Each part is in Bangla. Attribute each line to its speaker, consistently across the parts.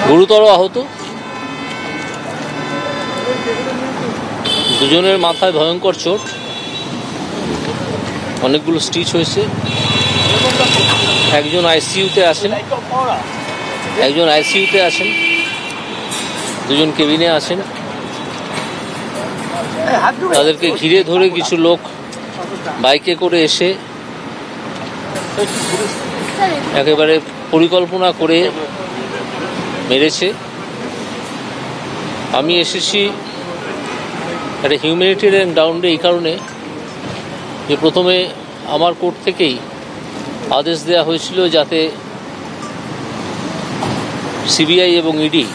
Speaker 1: গুরুতর আহত, দুজনের মাথায় ভয়ঙ্কর চোট, অনেকগুলো স্টিচ হয়েছে। একজন আইসিইউতে আছেন, দুজন কেবিনে আছেন। তাদেরকে ঘিরে ধরে কিছু লোক বাইকে করে এসে একেবারে পরিকল্পনা করে মেরেছে। আমি এসেছি একটা হিউম্যানিটেরিয়ান গ্রাউন্ডে এই কারণে যে প্রথমে আমার কোর্ট থেকেই আদেশ দেওয়া হয়েছিল যাতে সিবিআই এবং ইডি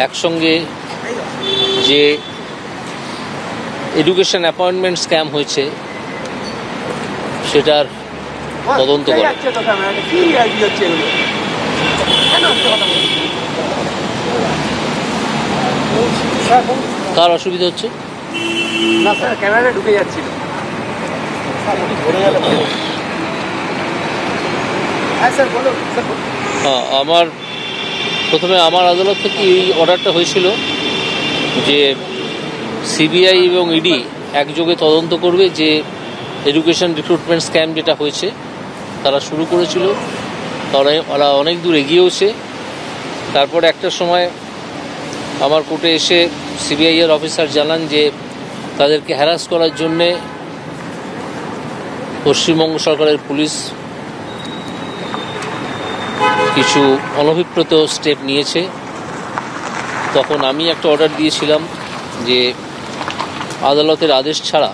Speaker 1: একসঙ্গে যে এডুকেশন অ্যাপয়েন্টমেন্ট স্ক্যাম হয়েছে সেটার তদন্ত করে। কার অসুবিধা হচ্ছে?
Speaker 2: না স্যার, ক্যামেরাটা ঢুকে যাচ্ছিল। হ্যাঁ স্যার বলুন।
Speaker 1: হ্যাঁ, প্রথমে আমার আদালত থেকে এই অর্ডারটা হয়েছিল যে সিবিআই এবং ইডি একযোগে তদন্ত করবে যে এডুকেশন রিক্রুটমেন্ট স্ক্যাম যেটা হয়েছে। তারা শুরু করেছিল, তারা অনেক দূর এগিয়েওছে। তারপরে একটা সময় আমার কোর্টে এসে সিবিআইয়ের অফিসার জানান যে তাদেরকে হ্যারাস করার জন্যে পশ্চিমবঙ্গ সরকারের পুলিশ কিছু অনভিপ্রেত স্টেপ নিয়েছে। তখন আমি একটা অর্ডার দিয়েছিলাম যে আদালতের আদেশ ছাড়া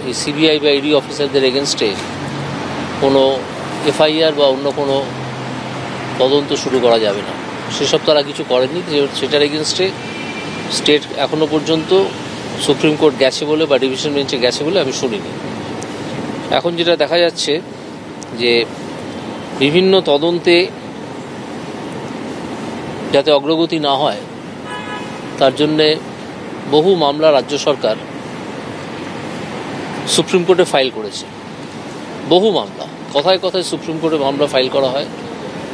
Speaker 1: এই সিবিআই বা ইডি অফিসারদের এগেনস্টে কোনো এফআইআর বা অন্য কোনো তদন্ত শুরু করা যাবে না। সেসব তারা কিছু করেনি। সেটার এগেনস্টে স্টেট এখনও পর্যন্ত সুপ্রিম কোর্ট গেছে বলে বা ডিভিশন বেঞ্চে গেছে বলে আমি শুনিনি। এখন যেটা দেখা যাচ্ছে যে বিভিন্ন তদন্তে যাতে অগ্রগতি না হয় তার জন্যে বহু মামলা রাজ্য সরকার সুপ্রিম কোর্টে ফাইল করেছে। বহু মামলা, কথায় কথায় সুপ্রিম কোর্টে মামলা ফাইল করা হয়।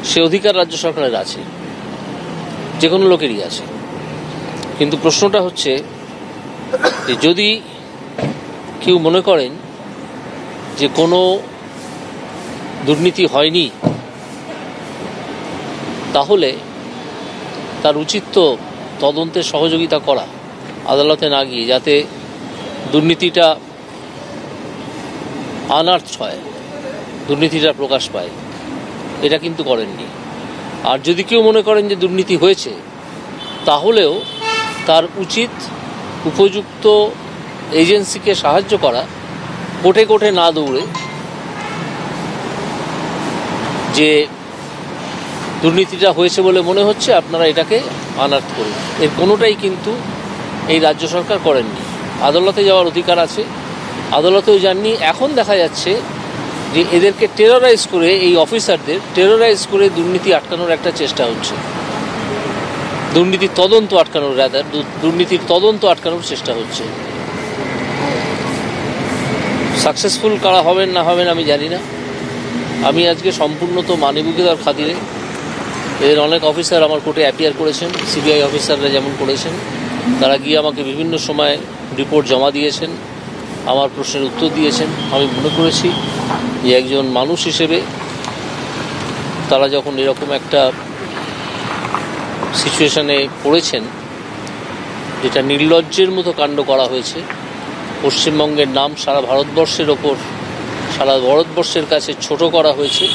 Speaker 1: সে অধিকার রাজ্য সরকারের আছে, যে কোনো লোকেরই আছে। কিন্তু প্রশ্নটা হচ্ছে যে যদি কেউ মনে করেন যে কোনো দুর্নীতি হয়নি, তাহলে তার উচিত তো তদন্তে সহযোগিতা করা, আদালতে না গিয়ে, যাতে দুর্নীতিটা আনার্থ হয়, দুর্নীতিটা প্রকাশ পায়। এটা কিন্তু করেননি। আর যদি কেউ মনে করেন যে দুর্নীতি হয়েছে, তাহলেও তার উচিত উপযুক্ত এজেন্সিকে সাহায্য করা, কোর্টে কোর্টে না দৌড়ে যে দুর্নীতিটা হয়েছে বলে মনে হচ্ছে আপনারা এটাকে আনার্থ করুন। এর কোনোটাই কিন্তু এই রাজ্য সরকার করেননি। আদালতে যাওয়ার অধিকার আছে, আদালতেও যাননি। এখন দেখা যাচ্ছে যে এদেরকে টেরোরাইজ করে, এই অফিসারদের টেরোরাইজ করে দুর্নীতি আটকানোর একটা চেষ্টা হচ্ছে। দুর্নীতির তদন্ত আটকানোর চেষ্টা হচ্ছে। সাকসেসফুল কারা হবেন না হবেন আমি জানি না। আমি আজকে সম্পূর্ণ তো মানবিকতার খাতিরে, এদের অনেক অফিসার আমার কোর্টে অ্যাপিয়ার করেছেন, সিবিআই অফিসাররা যেমন করেছেন, তারা গিয়ে আমাকে বিভিন্ন সময় রিপোর্ট জমা দিয়েছেন, আমার প্রশ্নের উত্তর দিয়েছেন। আমি মনে করেছি যে একজন মানুষ হিসেবে তারা যখন এরকম একটা সিচুয়েশনে পড়েছেন, যেটা নির্লজ্জের মতো কাণ্ড করা হয়েছে, পশ্চিমবঙ্গের নাম সারা ভারতবর্ষের কাছে ছোট করা হয়েছে,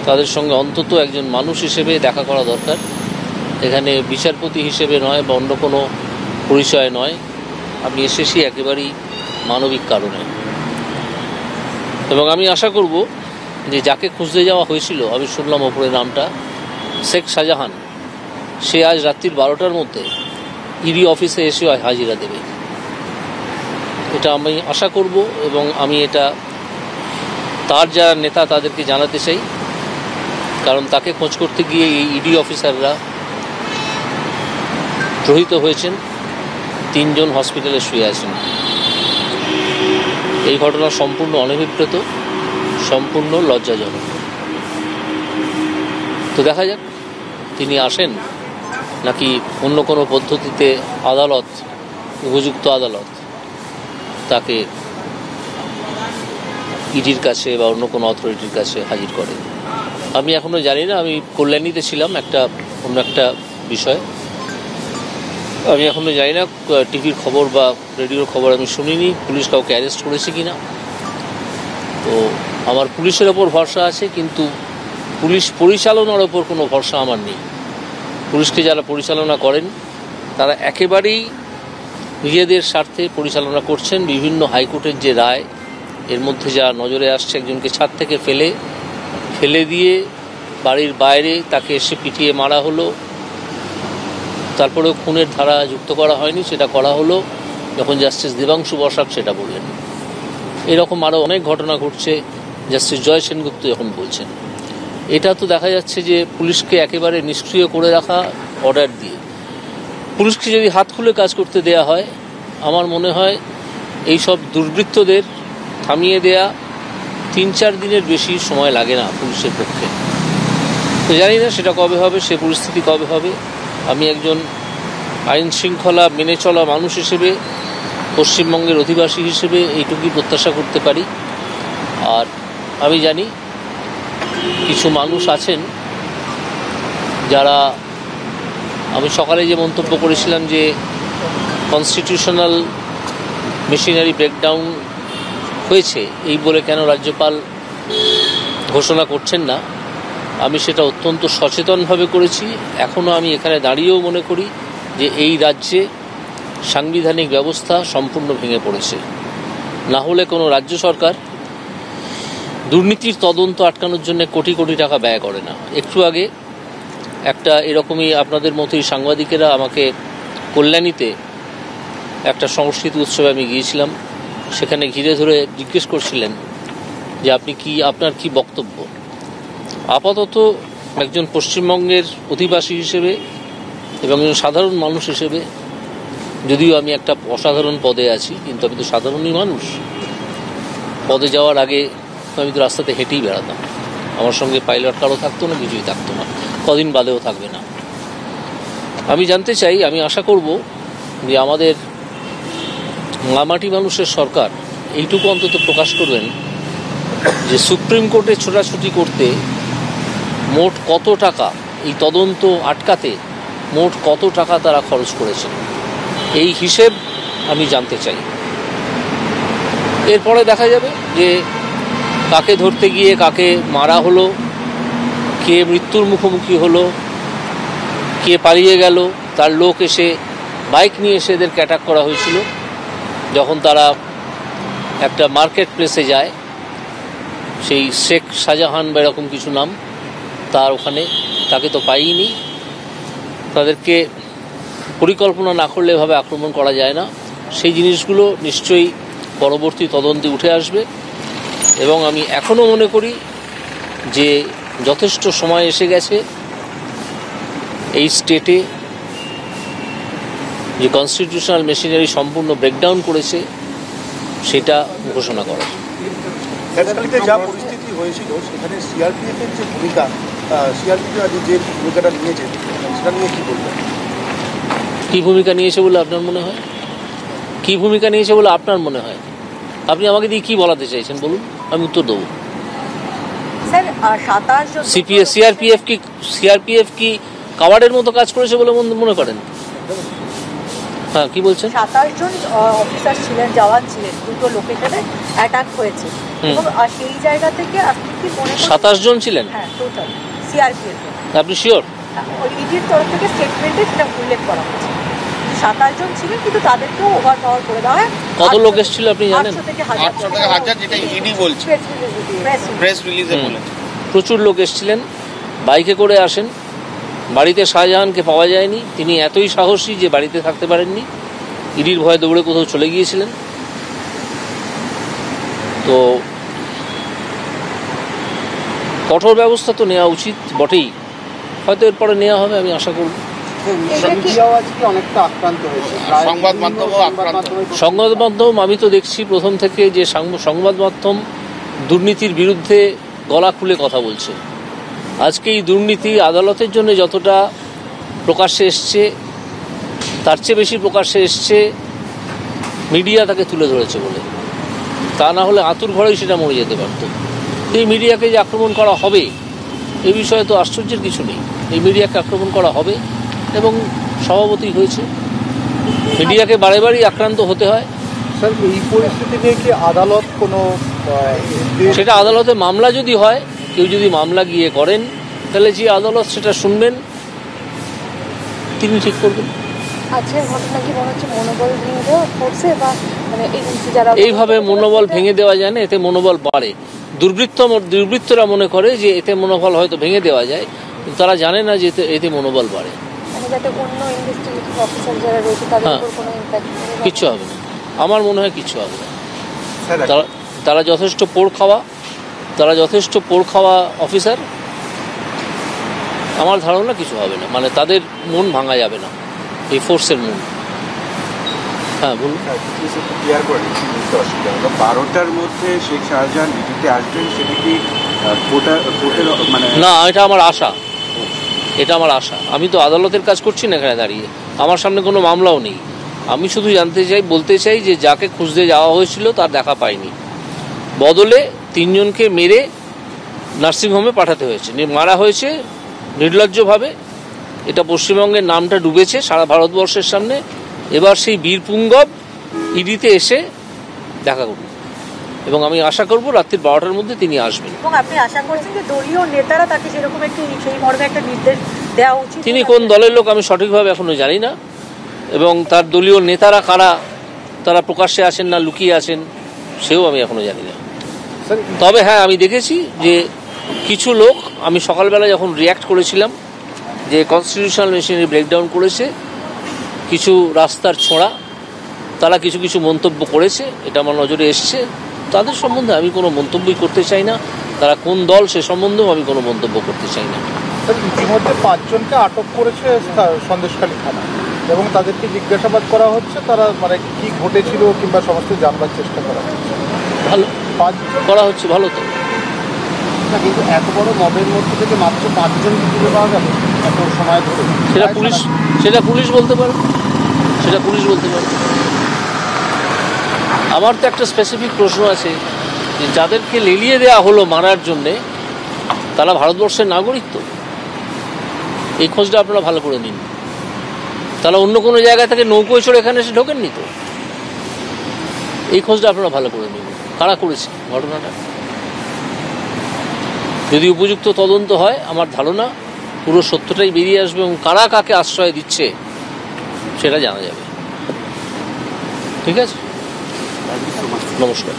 Speaker 1: তাদের সঙ্গে অন্তত একজন মানুষ হিসেবে দেখা করা দরকার। এখানে বিচারপতি হিসেবে নয় বা অন্য কোনো পরিচয় নয়। আমি এসেছি একেবারেই মানবিক কারণে। এবং আমি আশা করব যে যাকে খুঁজতে যাওয়া হয়েছিল, আমি শুনলাম ওপরের নামটা শেখ শাহজাহান, সে আজ রাত্রির 12টার মধ্যে ইডি অফিসে এসে হাজিরা দেবে। এটা আমি আশা করব এবং আমি এটা তার যারা নেতা তাদেরকে জানাতে চাই। কারণ তাকে খোঁজ করতে গিয়ে এই ইডি অফিসাররা প্রহৃত হয়েছেন, 3 জন হসপিটালে শুয়ে আছেন। এই ঘটনা সম্পূর্ণ অনভিপ্রেত, সম্পূর্ণ লজ্জাজনক। তো দেখা যাক তিনি আসেন, নাকি অন্য কোনো পদ্ধতিতে আদালত, উপযুক্ত আদালত তাকে ইডির কাছে বা অন্য কোনো অথরিটির কাছে হাজির করে। আমি এখনও জানি না। আমি কল্যাণীতে ছিলাম অন্য একটা বিষয়। আমি এখনও জানি না, টিভির খবর বা রেডিওর খবর আমি শুনিনি পুলিশ কাউকে অ্যারেস্ট করেছে কি না। তো আমার পুলিশের ওপর ভরসা আছে, কিন্তু পুলিশ পরিচালনার ওপর কোনো ভরসা আমার নেই। পুলিশকে যারা পরিচালনা করেন তারা একেবারেই নিজেদের স্বার্থে পরিচালনা করছেন। বিভিন্ন হাইকোর্টের যে রায়, এর মধ্যে যা নজরে আসছে, একজনকে ছাদ থেকে ফেলে দিয়ে বাড়ির বাইরে তাকে এসে পিটিয়ে মারা হলো, তারপরেও খুনের ধারা যুক্ত করা হয়নি, সেটা করা হলো যখন জাস্টিস দেবাংশু বসাক সেটা বললেন। এরকম আরও অনেক ঘটনা ঘটছে, জাস্টিস জয় সেনগুপ্ত যখন বলছেন। এটা তো দেখা যাচ্ছে যে পুলিশকে একেবারে নিষ্ক্রিয় করে রাখা অর্ডার দিয়ে। পুলিশকে যদি হাত খুলে কাজ করতে দেয়া হয়, আমার মনে হয় এই সব দুর্বৃত্তদের থামিয়ে দেয়া 3-4 দিনের বেশি সময় লাগে না পুলিশের পক্ষে। তো জানি না সেটা কবে হবে, সে পরিস্থিতি কবে হবে। আমি একজন আইন শৃঙ্খলা মেনে চলা মানুষ হিসেবে, পশ্চিমবঙ্গের অধিবাসী হিসেবে এইটুকুই প্রত্যাশা করতে পারি। আর আমি জানি কিছু মানুষ আছেন যারা, আমি সকালে যে মন্তব্য করেছিলাম যে কনস্টিটিউশনাল মেশিনারি ব্রেকডাউন হয়েছে এই বলে কেন রাজ্যপাল ঘোষণা করছেন না, আমি সেটা অত্যন্ত সচেতনভাবে করেছি। এখনও আমি এখানে দাঁড়িয়েও মনে করি যে এই রাজ্যে সাংবিধানিক ব্যবস্থা সম্পূর্ণ ভেঙে পড়েছে। না হলে কোনো রাজ্য সরকার দুর্নীতির তদন্ত আটকানোর জন্য কোটি কোটি টাকা ব্যয় করে না। একটু আগে একটা এরকমই আপনাদের মতোই সাংবাদিকেরা আমাকে কল্যাণীতে একটা সংস্কৃতি উৎসবে আমি গিয়েছিলাম, সেখানে ঘিরে ধরে জিজ্ঞেস করছিলেন যে আপনার কি বক্তব্য। আপাতত একজন পশ্চিমবঙ্গের অধিবাসী হিসেবে এবং একজন সাধারণ মানুষ হিসেবে, যদিও আমি একটা অসাধারণ পদে আছি, কিন্তু আমি তো সাধারণই মানুষ। পদে যাওয়ার আগে আমি তো রাস্তাতে হেঁটেই বেড়াতাম, আমার সঙ্গে পাইলট কারও থাকতো না, কিছুই থাকতো না, কদিন বাদেও থাকবে না। আমি জানতে চাই, আমি আশা করব যে আমাদের মামাটি মানুষের সরকার এইটুকু অন্তত প্রকাশ করবেন যে সুপ্রিম কোর্টে ছোটাছুটি করতে মোট কত টাকা, এই তদন্ত আটকাতে মোট কত টাকা তারা খরচ করেছেন, এই হিসেব আমি জানতে চাই। এরপরে দেখা যাবে যে কাকে ধরতে গিয়ে কাকে মারা হলো, কে মৃত্যুর মুখোমুখি হলো, কে পালিয়ে গেল, তার লোক এসে বাইক নিয়ে এসে এদেরকে অ্যাটাক করা হয়েছিল যখন তারা একটা মার্কেট প্লেসে যায়, সেই শেখ শাহজাহান বা এরকম কিছু নাম তার, ওখানে তাকে তো পাইনি। তাদেরকে পরিকল্পনা না করলে এভাবে আক্রমণ করা যায় না। সেই জিনিসগুলো নিশ্চয়ই পরবর্তী তদন্তে উঠে আসবে এবং আমি এখনও মনে করি যে যথেষ্ট সময় এসে গেছে এই স্টেটে যে কনস্টিটিউশনাল মেশিনারি সম্পূর্ণ ব্রেকডাউন করেছে সেটা ঘোষণা করা।
Speaker 3: যা পরিস্থিতি হয়েছিল সেখানে সিআরপিএফের যে ভূমিকা, সিআরপিএফ যে ভূমিকাটা নিয়েছে সেটা নিয়ে কী বলবেন?
Speaker 1: কী ভূমিকা নিয়েছে বলে আপনার মনে হয়? কী ভূমিকা নিয়েছে বলে আপনার মনে হয়? আপনি আমাকে দিয়ে কী বলাতে চাইছেন বলুন, আমি উত্তর দেবো। সিআরপিএফ কি কাওয়ার্ডের মতো কাজ করেছে বলে মনে করেন? হ্যাঁ, কি বলছেন?
Speaker 4: 27 জন অফিসার ছিলেন, জওয়ান ছিলেন, দুটো লোকেশনে অ্যাটাক হয়েছে এবং সেই জায়গা থেকে আপনি কি মনে করেন
Speaker 1: 27 জন ছিলেন?
Speaker 4: হ্যাঁ, টোটাল সিআরপিএফ।
Speaker 1: আপনি শিওর?
Speaker 4: ইডির তরফ থেকে স্টেটমেন্টে সেটা উল্লেখ করা হয়েছে 27 জন ছিলেন, কিন্তু তাদেরকেও ওভার পাওয়ার করে দেওয়া হয়।
Speaker 1: কত লোক এসেছিল আপনি জানেন?
Speaker 4: 800 থেকে 1000,
Speaker 3: যেটা ইডি বলছে, প্রেস রিলিজে বলেছে।
Speaker 1: প্রচুর লোক এসেছিলেন, বাইকে করে আসেন। বাড়িতে শাহজাহানকে পাওয়া যায়নি, তিনি এতই সাহসী যে বাড়িতে থাকতে পারেননি, ইডির ভয়ে দৌড়ে কোথাও চলে গিয়েছিলেন। তো কঠোর ব্যবস্থা তো নেওয়া উচিত বটেই, হয়তো এরপরে নেওয়া হবে, আমি আশা করব। সংবাদ মাধ্যম আমি তো দেখছি প্রথম থেকে যে সংবাদ মাধ্যম দুর্নীতির বিরুদ্ধে গলা খুলে কথা বলছে, আজকে এই দুর্নীতি আদালতের জন্য যতটা প্রকাশ্যে এসছে তার চেয়ে বেশি প্রকাশ্যে এসছে মিডিয়া তাকে তুলে ধরেছে বলে। তা না হলে আঁতুর ঘরেই সেটা মরে যেতে পারত। এই মিডিয়াকে যে আক্রমণ করা হবে এই বিষয়ে তো আশ্চর্যের কিছু নেই। এই মিডিয়াকে আক্রমণ করা হবে এবং স্বভাবতই হয়েছে। মিডিয়াকে বারে বারেই আক্রান্ত হতে হয়।
Speaker 3: স্যার, এই পরিস্থিতি নিয়ে কি আদালত কোনো
Speaker 1: সেটা আদালতে মামলা যদি হয়, কেউ যদি মামলা গিয়ে করেন, তাহলে যে আদালত সেটা শুনবেন তিনি ঠিক করবেন।
Speaker 4: আজকের ঘটনা কি মনে হচ্ছে মনোবল ভেঙে দেওয়া করছে, বা মানে যারা
Speaker 1: এইভাবে মনোবল ভেঙে দেওয়া যায় না, এতে মনোবল বাড়ে। দুর্বৃত্তরা মনে করে যে এতে মনোবল হয়তো ভেঙে দেওয়া যায়, কিন্তু তারা জানে না যে এতে মনোবল বাড়ে।
Speaker 4: মানে যাতে অন্য ইনভেস্টিগেটিভ অফিসার যারা রয়েছে তাদের উপর কোনো ইম্প্যাক্ট
Speaker 1: কিচ্ছু হবে না, আমার মনে হয় কিচ্ছু হবে না। তারা যথেষ্ট পোড় খাওয়া অফিসার। আমার ধারণা কিছু হবে না, মানে তাদের মন ভাঙা যাবে না, এই ফোর্সের মন। হ্যাঁ বলুন।
Speaker 5: ক্লিয়ার করে নিচ্ছি, বুঝতে অসুবিধা হলো। 12টার মধ্যে শেখ শাহজাহান ডিউটিতে আসবেন, সেটা কি কোর্টের মানে
Speaker 1: না, এটা আমার আশা। আমি তো আদালতের কাজ করছি না এখানে দাঁড়িয়ে, আমার সামনে কোনো মামলাও নেই। আমি শুধু বলতে চাই যে যাকে খুঁজতে যাওয়া হয়েছিল তার দেখা পাইনি, বদলে 3 জনকে মেরে নার্সিংহোমে পাঠাতে হয়েছে, মারা হয়েছে নির্লজ্জভাবে। এটা পশ্চিমবঙ্গের নামটা ডুবেছে সারা ভারতবর্ষের সামনে। এবার সেই বীর পুঙ্গব ইডিতে এসে দেখা করুন, এবং আমি আশা করব রাত্রি 12টার মধ্যে তিনি আসবেন।
Speaker 4: এবং আপনি আশা করছেন যে দলীয় নেতারা তাকে যেরকম একটি সেই মর্মে একটা নির্দেশ দেওয়া উচিত।
Speaker 1: তিনি কোন দলের লোক আমি সঠিকভাবে এখনো জানি না, এবং তার দলীয় নেতারা কারা, তারা প্রকাশ্যে আসেন না লুকিয়ে আছেন, সেও আমি এখনো জানি না। তবে হ্যাঁ, আমি দেখেছি যে কিছু লোক, আমি সকালবেলা যখন রিয়্যাক্ট করেছিলাম যে কনস্টিটিউশনাল মেশিনারি ব্রেকডাউন করেছে, কিছু রাস্তার ছোঁড়া, তারা কিছু মন্তব্য করেছে, এটা আমার নজরে এসছে। তাদের সম্বন্ধে আমি কোনো মন্তব্যই করতে চাই না। তারা কোন দল সে সম্বন্ধেও আমি কোনো মন্তব্য করতে চাই না।
Speaker 3: ইতিমধ্যে 5 জনকে আটক করেছে সন্দেশখালী থানা, এবং তাদেরকে জিজ্ঞাসাবাদ করা হচ্ছে, তারা মানে কি ঘটেছিল কিংবা সমস্ত জানবার চেষ্টা করা হচ্ছে।
Speaker 1: ভালো
Speaker 3: 5
Speaker 1: করা হচ্ছে, ভালো তো।
Speaker 3: কিন্তু এত বড় মবের মধ্যে থেকে মাত্র 5 জনকে তুলে পাওয়া গেল এত সময় ধরে,
Speaker 1: সেটা পুলিশ বলতে পারে। আমার তো একটা স্পেসিফিক প্রশ্ন আছে যে যাদেরকে লেলিয়ে দেওয়া হলো মারার জন্যে, তারা ভারতবর্ষের নাগরিক তো? এই খোঁজটা আপনারা ভালো করে নিন। তারা অন্য কোনো জায়গা থেকে নৌকোয় চড়ে এখানে এসে ঢোকেননি তো? এই খোঁজটা আপনারা ভালো করে নিন, কারা করেছে ঘটনাটা। যদি উপযুক্ত তদন্ত হয়, আমার ধারণা পুরো সত্যটাই বেরিয়ে আসবে, এবং কারা কাকে আশ্রয় দিচ্ছে সেটা জানা যাবে। ঠিক আছে, নমস্কার।